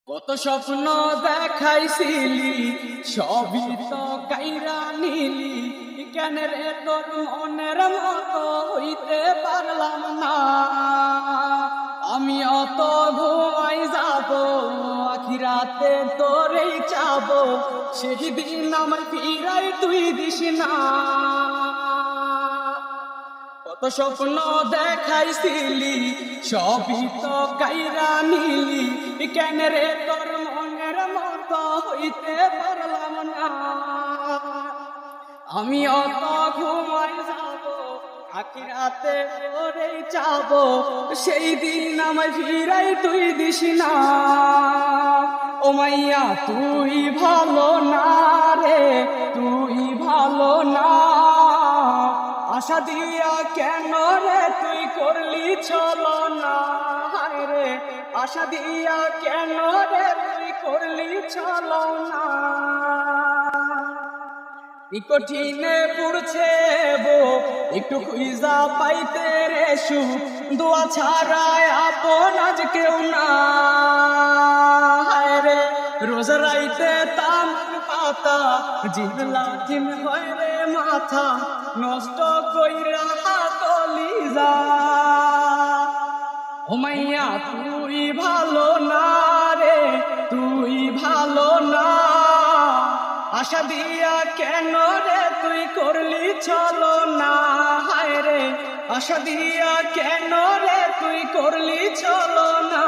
কত স্বপ্ন দেখাইছিলি সবই তো কাইরা নিলি, কেন রে তোর মনের মতো হইতে পারলাম না। আমি অত ঘুমাই যাব, আখিরাতে তোরেই চাবো, সেই দিন আমার ফিরাই তুই দিস না। কত স্বপ্ন দেখাইছিলি সবই তো কাইরা নিলি, কেন রে তোর মনের মতো হইতে পারলাম না। আমি অত ঘুমাই যাব, আখিরাতে তোরেই চাবো, সেই দিন আমায় ফিরাই তুই দিস না। ও মাইয়া তুই ভালো না রে, তুই ভালো না। আশা দিয়া কেন রে তুই করলি চলো না, হায় রে আশা দিয়া কেন রে তুই করলি চলো না। কঠিনে পড়ছে বো একটু খুঁজা পাইতে রে সুখ, দোয়া ছাড়ায় আপন আজ কেউ না। হায় রে রোজ রাইতে তামাক পাতা, জিবলা জিম হয় রে মাথা, নষ্ট কইরা হাতলি যা। ও মাইয়া তুই ভালো না রে, তুই ভালো না। আশা দিয়া কেন রে তুই করলি চলো না, হায় রে আশা দিয়া কেন রে তুই করলি চলো না।